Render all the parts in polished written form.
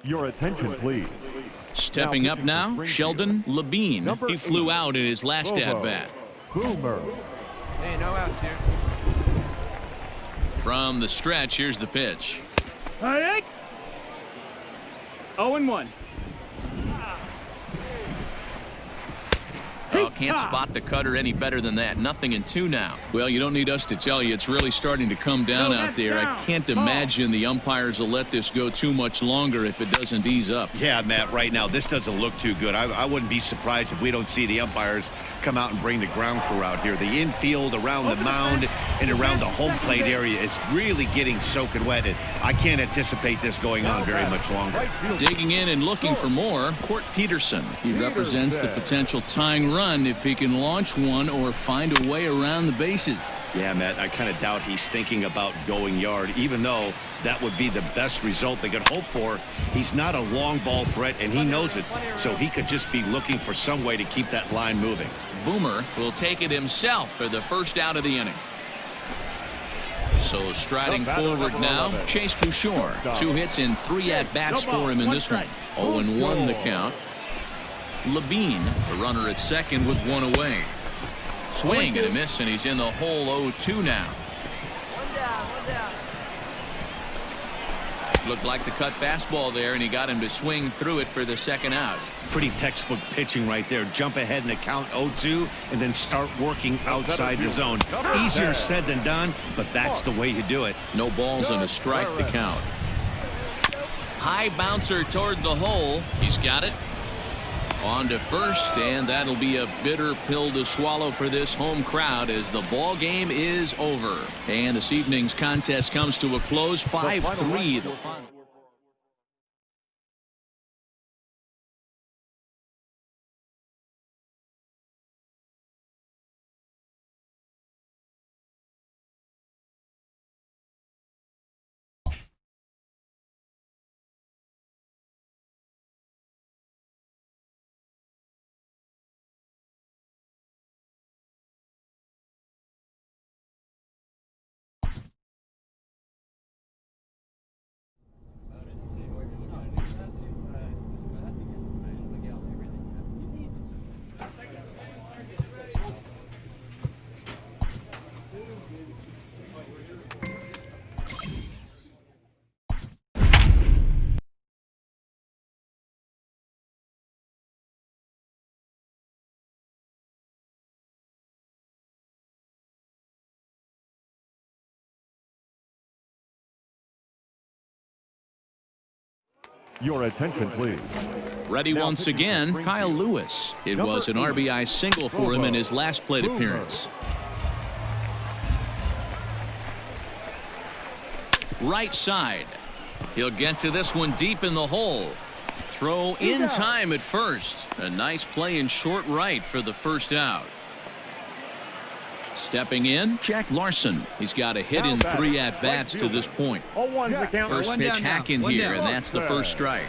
Your attention, please. Stepping up now, Sheldon Levine. He flew out in his last at-bat. Boomer. Hey, no outs here. From the stretch, here's the pitch. 0-1. Oh, can't spot the cutter any better than that. 0-2 now. Well, you don't need us to tell you. It's really starting to come down out there. I can't imagine the umpires will let this go too much longer if it doesn't ease up. Yeah, Matt, right now, this doesn't look too good. I wouldn't be surprised if we don't see the umpires come out and bring the ground crew out here. The infield, around the mound, and around the home plate area is really getting soaking wet. And I can't anticipate this going on very much longer. Digging in and looking for more, Court Peterson. He represents the potential tying run if he can launch one or find a way around the bases. Yeah, Matt, I kind of doubt he's thinking about going yard, even though that would be the best result they could hope for. He's not a long ball threat, and he knows it, so he could just be looking for some way to keep that line moving. Boomer will take it himself for the first out of the inning. So striding forward now, Chase Bouchard. 2 hits and 3 at-bats for him in this one. 0-1 the count. Levine, the runner at second with 1 away. Swing and a miss, and he's in the hole. 0-2 now. 1 down, 1 down. Looked like the cut fastball there, and he got him to swing through it for the second out. Pretty textbook pitching right there. Jump ahead in the count 0-2 and then start working outside the zone. Easier said than done, but that's the way you do it. No balls and a strike the count. High bouncer toward the hole. He's got it. On to first, and that'll be a bitter pill to swallow for this home crowd as the ball game is over. And this evening's contest comes to a close. 5-3 the final. Your attention, please. Ready once again, Kyle Lewis. It was an RBI single for him in his last plate appearance. Right side. He'll get to this one deep in the hole. Throw in time at first. A nice play in short right for the first out. Stepping in, Jack Larson. He's got a hit in 3 at-bats to this point. First pitch hack in here, and that's the first strike.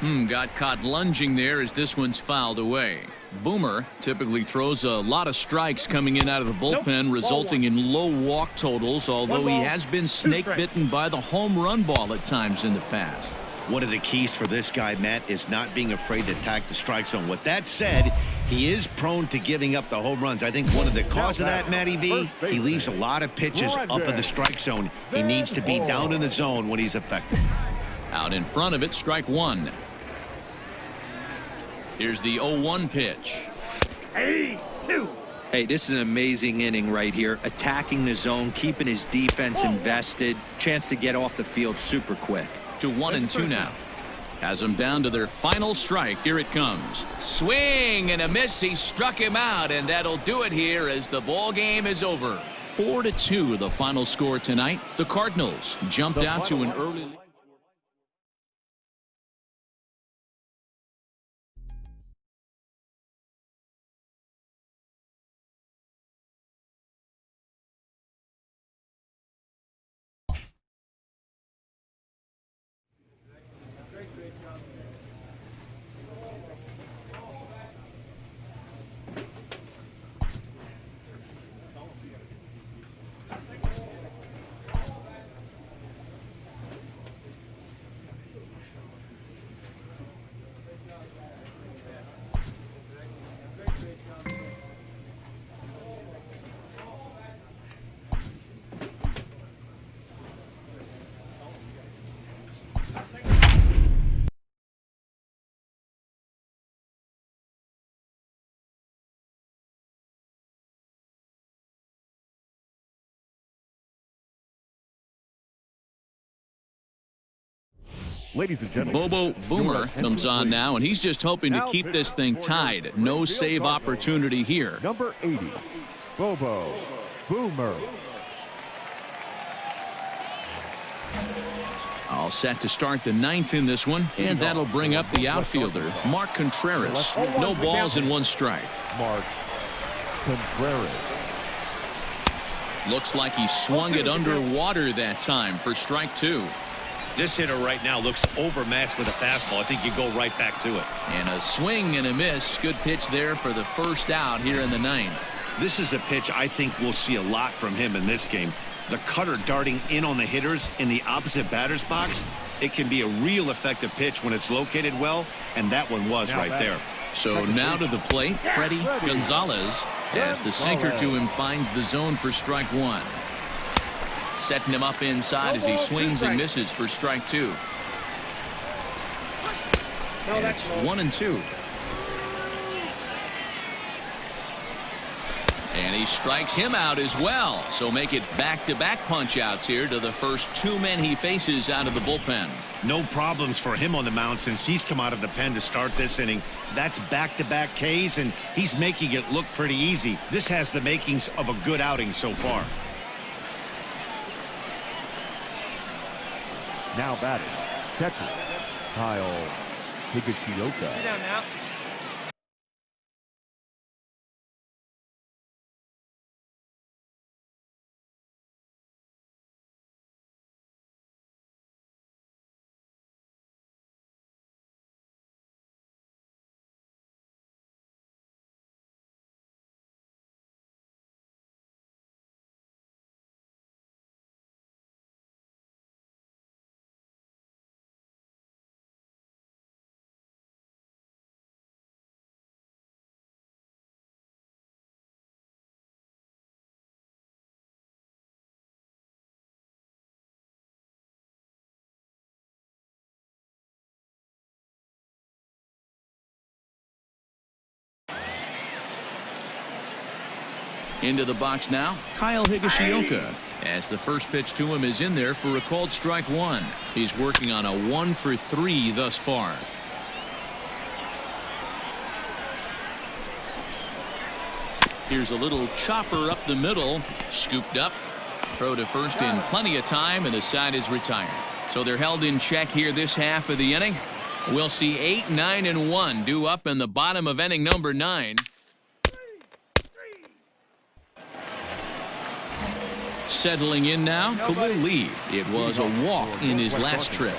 Got caught lunging there as this one's fouled away. Boomer typically throws a lot of strikes coming in out of the bullpen, resulting in low walk totals, although he has been snake bitten by the home run ball at times in the past. One of the keys for this guy, Matt, is not being afraid to attack the strike zone. With that said, he is prone to giving up the home runs. I think one of the cause of that, Matty V, he leaves a lot of pitches up in the strike zone. He needs to be down in the zone when he's effective. Out in front of it, strike 1. Here's the 0-1 pitch. Hey, this is an amazing inning right here. Attacking the zone, keeping his defense invested. Chance to get off the field super quick. To 1-2 now. Has them down to their final strike. Here it comes. Swing and a miss. He struck him out, and that'll do it here as the ball game is over. 4-2 the final score tonight. The Cardinals jumped out to an early lead. Ladies and gentlemen, Bobo Boomer comes on now, and he's just hoping to keep this thing tied. No save opportunity here. number 80, Bobo Boomer. All set to start the 9th in this one, and that'll bring up the outfielder, Mark Contreras. No balls and 1 strike. Mark Contreras. Looks like he swung it underwater that time for strike 2. This hitter right now looks overmatched with a fastball. I think you go right back to it. And a swing and a miss. Good pitch there for the first out here in the 9th. This is a pitch I think we'll see a lot from him in this game. The cutter darting in on the hitters in the opposite batter's box. It can be a real effective pitch when it's located well, and that one was right there. So now to the plate, Freddie Gonzalez, as the sinker to him finds the zone for strike 1. Setting him up inside as he swings and misses for strike 2. And it's 1-2. And he strikes him out as well. So make it back-to-back punch-outs here to the first 2 men he faces out of the bullpen. No problems for him on the mound since he's come out of the pen to start this inning. That's back-to-back Ks, and he's making it look pretty easy. This has the makings of a good outing so far. Now batting, catcher, Kyle Higashioka. Sit down now. Into the box now, Kyle Higashioka, as the first pitch to him is in there for a called strike 1. He's working on a 1-for-3 thus far. Here's a little chopper up the middle, scooped up, throw to first in plenty of time, and the side is retired. So they're held in check here this half of the inning. We'll see 8, 9, and 1 due up in the bottom of inning number 9. Settling in now, Khalil Lee. It was a walk in his last trip.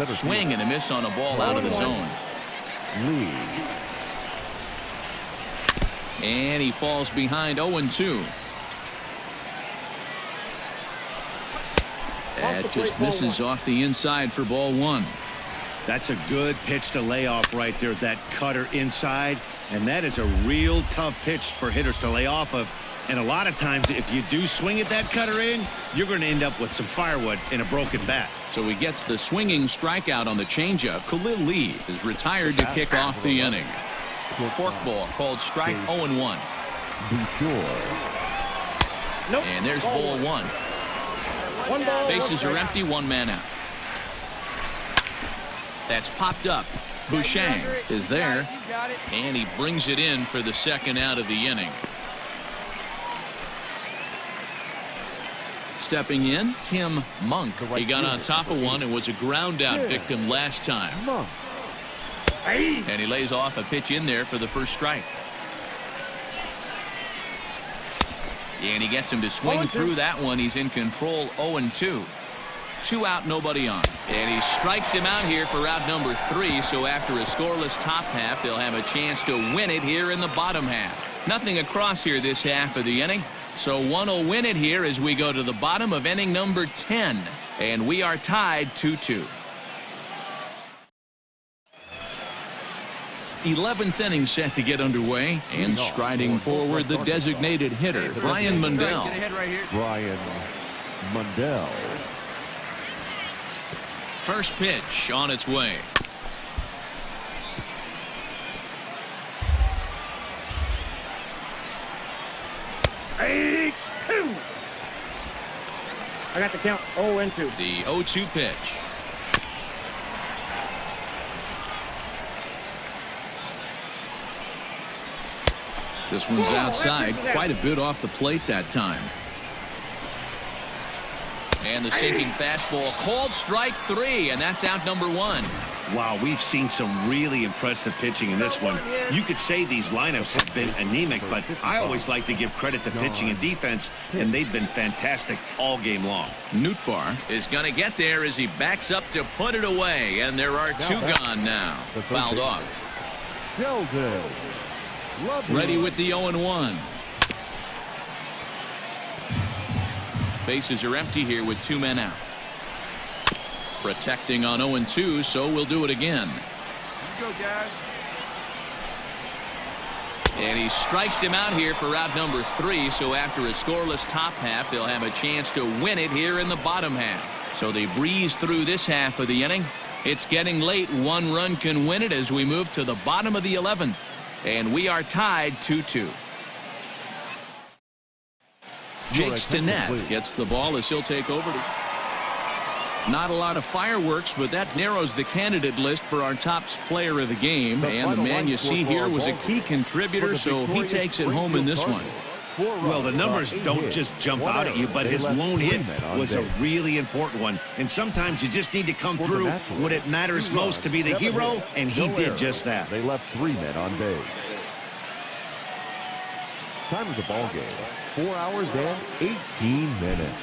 Swing and a miss on a ball out of the zone. Lee. And he falls behind 0-2. That just misses off the inside for ball 1. That's a good pitch to lay off right there. That cutter inside. And that is a real tough pitch for hitters to lay off of. And a lot of times, if you do swing at that cutter in, you're going to end up with some firewood in a broken bat. So he gets the swinging strikeout on the changeup. Khalil Lee is retired to kick off the inning. Forkball called strike 0-1. Be sure. Nope. And there's ball 1. One ball. Bases are empty, 1 man out. That's popped up. Bouchang is there, You got it. and he brings it in for the second out of the inning. Stepping in, Tim Monk. He got on top of one and was a ground out victim last time. And he lays off a pitch in there for the first strike. And he gets him to swing through that one. He's in control, 0-2. 2 out, nobody on. And he strikes him out here for out number 3. So after a scoreless top half, they'll have a chance to win it here in the bottom half. Nothing across here this half of the inning. So one will win it here as we go to the bottom of inning number 10. And we are tied 2-2. 11th inning set to get underway, and striding forward the designated hitter, Brian Mundell. Get ahead right here. Brian Mundell. First pitch on its way. I got the count 0-2. The 0-2 pitch. This one's outside, quite a bit off the plate that time. And the sinking fastball, called strike 3, and that's out number 1. Wow, we've seen some really impressive pitching in this one. You could say these lineups have been anemic, but I always like to give credit to pitching and defense, and they've been fantastic all game long. Nootbaar is going to get there as he backs up to put it away, and there are 2 gone now. Fouled off. Ready with the 0-1. Bases are empty here with 2 men out. Protecting on 0-2, so we'll do it again. You go, guys. And he strikes him out here for out number 3, so after a scoreless top half, they'll have a chance to win it here in the bottom half. So they breeze through this half of the inning. It's getting late. 1 run can win it as we move to the bottom of the 11th. And we are tied 2-2. Jake Stinnett gets the ball as he'll take over. Not a lot of fireworks, but that narrows the candidate list for our top player of the game. And the man you see here was a key contributor, so he takes it home in this one. Well, the numbers don't just jump out at you, but his lone hit was a really important one. And sometimes you just need to come through when it matters most to be the hero, and he did just that. They left 3 men on base. Time of the ball game, 4 hours and 18 minutes.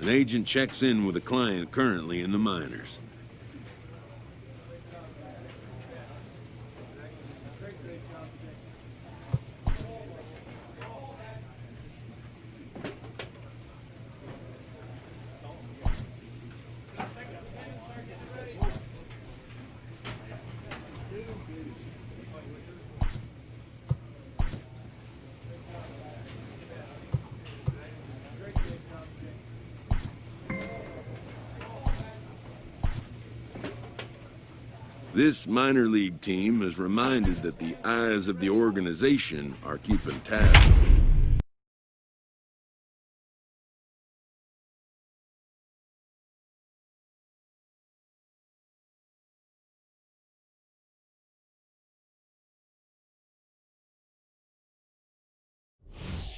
An agent checks in with a client currently in the minors. This minor league team is reminded that the eyes of the organization are keeping tabs.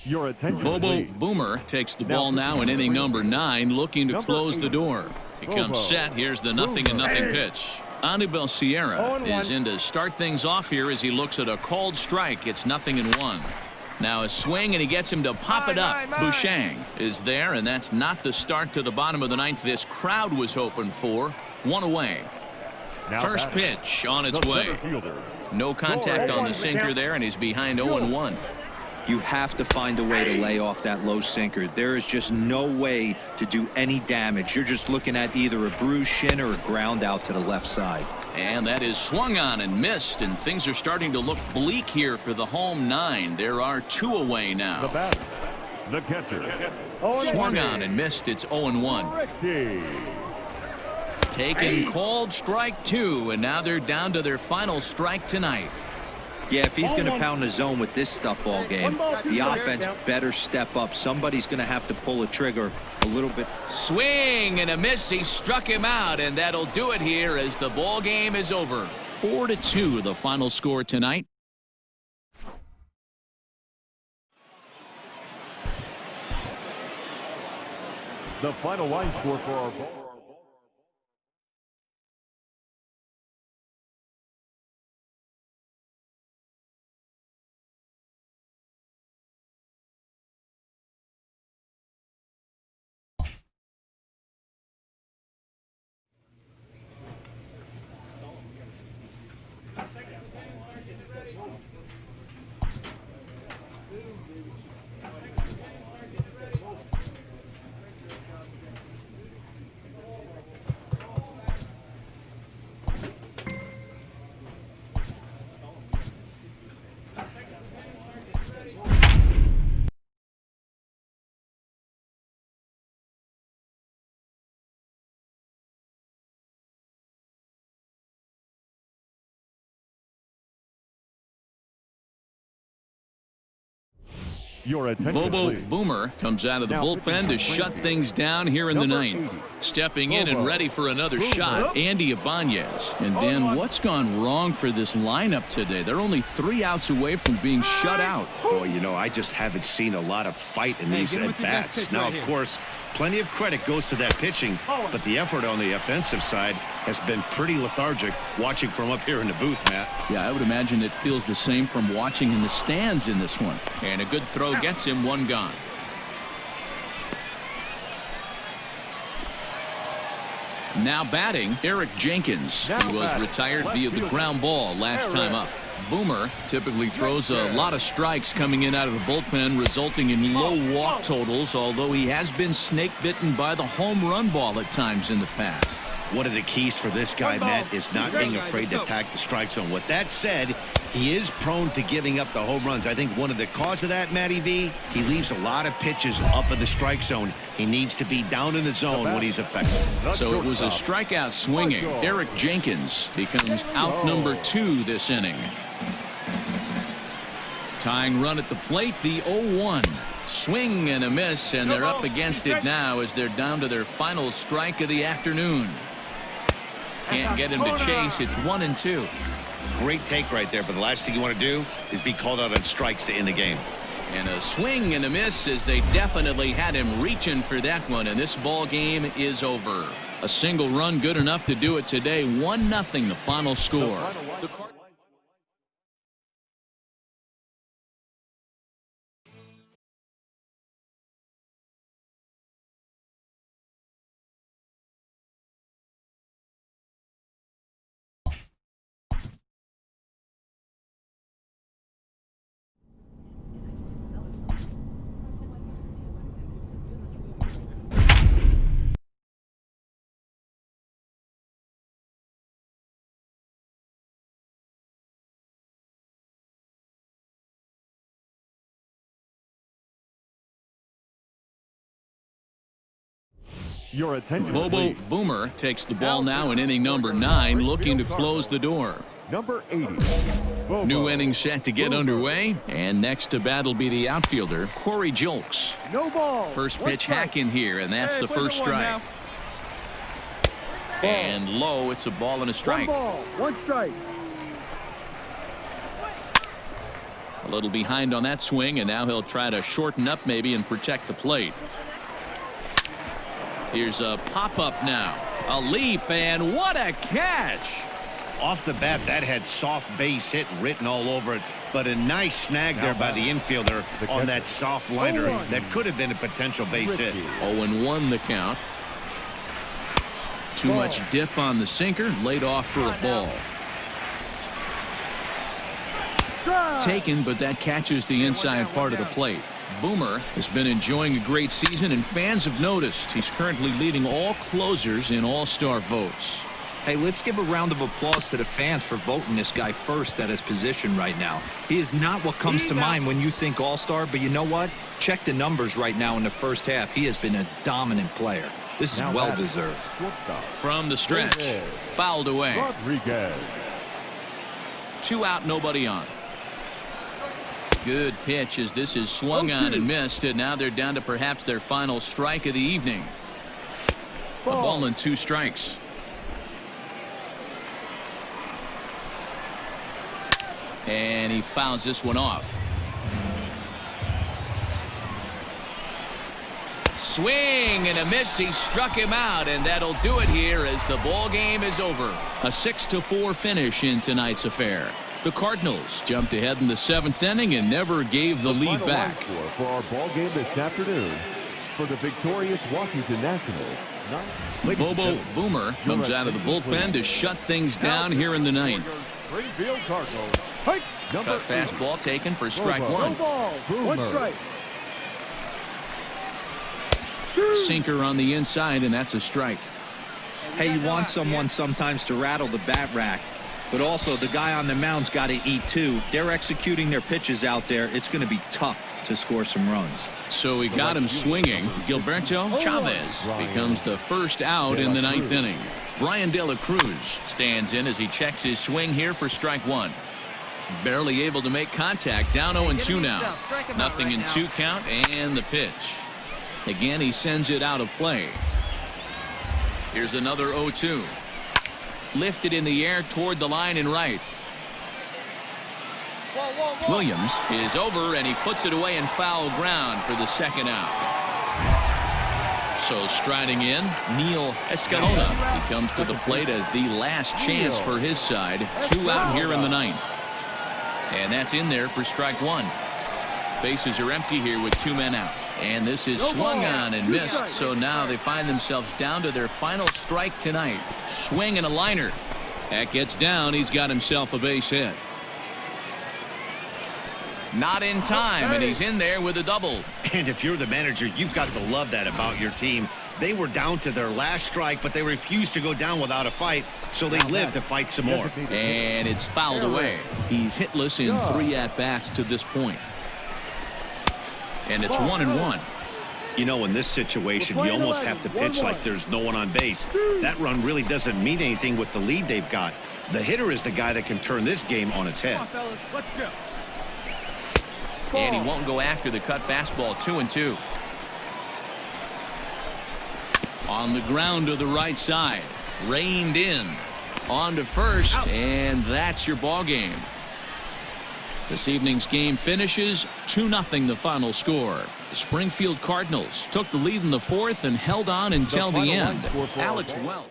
Your attention, Bobo please. Boomer takes the ball now in inning number 9, looking to close the door. He comes set. Here's the 0-0 pitch. Anibal Sierra is in to start things off here as he looks at a called strike. It's 0-1. Now a swing, and he gets him to pop it up. Bouchang is there, and that's not the start to the bottom of the 9th this crowd was hoping for. 1 away. First pitch on its way. No contact on the sinker there, and he's behind 0-1. You have to find a way to lay off that low sinker. There is just no way to do any damage. You're just looking at either a bruised shin or a ground out to the left side. And that is swung on and missed, and things are starting to look bleak here for the home 9. There are 2 away now. The batter, the catcher. Swung on and missed. It's 0-1. Taken called strike 2, and now they're down to their final strike tonight. Yeah, if he's going to pound the zone with this stuff all game, the offense better step up. Somebody's going to have to pull a trigger a little bit. Swing and a miss. He struck him out, and that'll do it here as the ball game is over. 4-2 the final score tonight. The final line score for our ball. Your attention, Bobo please. Boomer comes out of the bullpen to shut things down here in the ninth. Stepping in and ready for another shot, Andy Ibanez. And Dan, what's gone wrong for this lineup today? They're only 3 outs away from being shut out. Boy, you know, I just haven't seen a lot of fight in these at-bats. Now, of course, plenty of credit goes to that pitching, but the effort on the offensive side has been pretty lethargic watching from up here in the booth, Matt. Yeah, I would imagine it feels the same from watching in the stands in this one. And a good throw gets him 1 gone. Now batting, Eric Jenkins. He was retired via the ground ball last time up. Boomer typically throws a lot of strikes coming in out of the bullpen, resulting in low walk totals, although he has been snake bitten by the home run ball at times in the past. One of the keys for this guy, Matt, is not being afraid to attack the strike zone. With that said, he is prone to giving up the home runs. I think one of the cause of that, Matty V, he leaves a lot of pitches up in the strike zone. He needs to be down in the zone when he's effective. So it was a strikeout swinging. Eric Jenkins becomes out number 2 this inning. Tying run at the plate, the 0-1. Swing and a miss, and they're up against it now as they're down to their final strike of the afternoon. Can't get him to chase. It's 1-2. Great take right there, but the last thing you want to do is be called out on strikes to end the game. And a swing and a miss as they definitely had him reaching for that one, and this ball game is over. A single run good enough to do it today. 1-0 the final score. Your attention, Bobo please. Boomer takes the ball now in inning number 9, looking to close the door. Number 80. Bobo. New inning set to get underway, and next to bat will be the outfielder, Corey Julks. No ball. First pitch hack in here, and that's the first strike. And low, it's a ball and a strike. 1 ball, 1 strike. A little behind on that swing, and now he'll try to shorten up maybe and protect the plate. Here's a pop-up now. A leap, and what a catch! Off the bat, that had soft base hit written all over it, but a nice snag there by the infielder on that soft liner that could have been a potential base hit. 0-1 the count. Too much dip on the sinker, laid off for a ball. Taken, but that catches the inside part of the plate. Boomer has been enjoying a great season, and fans have noticed he's currently leading all closers in all-star votes. Hey, let's give a round of applause to the fans for voting this guy first at his position right now. He is not what comes to mind when you think all-star, but you know what? Check the numbers right now in the first half. He has been a dominant player. This is well-deserved. From the stretch, fouled away. Rodriguez. 2 out, nobody on. Good pitch as this is swung on and missed, and now they're down to perhaps their final strike of the evening. A ball and 2 strikes. And he fouls this one off. Swing and a miss. He struck him out, and that'll do it here as the ball game is over. A 6-4 finish in tonight's affair. The Cardinals jumped ahead in the 7th inning and never gave the lead back. For our ball game this afternoon, for the victorious Washington Nationals, Bobo Boomer comes out of the bullpen to shut things down here in the 9th. Springfield Cardinals. Cut fastball taken for strike 1. Ball, 1 strike. Sinker on the inside, and that's a strike. Hey, you want someone sometimes to rattle the bat rack, but also the guy on the mound's got to eat too. They're executing their pitches out there. It's going to be tough to score some runs. So he got him swinging. Gilberto Chavez becomes the first out in the 9th inning. Brian De La Cruz stands in as he checks his swing here for strike 1. Barely able to make contact. Down 0-2 now. Nothing in 2 count, and the pitch. Again, he sends it out of play. Here's another 0-2. Lifted in the air toward the line and right. Williams is over, and he puts it away in foul ground for the second out. So striding in, Neil Escalona. He comes to the plate as the last chance for his side. 2 out here in the 9th. And that's in there for strike 1. Bases are empty here with 2 men out. And this is swung on and missed. So now they find themselves down to their final strike tonight. Swing and a liner. That gets down. He's got himself a base hit. Not in time, and he's in there with a double. And if you're the manager, you've got to love that about your team. They were down to their last strike, but they refused to go down without a fight, so they lived to fight some more. And it's fouled away. He's hitless in 3 at-bats to this point. And it's 1-1. You know, in this situation, you almost have to pitch like there's no one on base. That run really doesn't mean anything with the lead they've got. The hitter is the guy that can turn this game on its head. Let's go. And he won't go after the cut fastball. 2-2. On the ground to the right side. Reined in. On to first. And that's your ball game. This evening's game finishes 2-0 the final score. The Springfield Cardinals took the lead in the 4th and held on until the end. Alex Welch.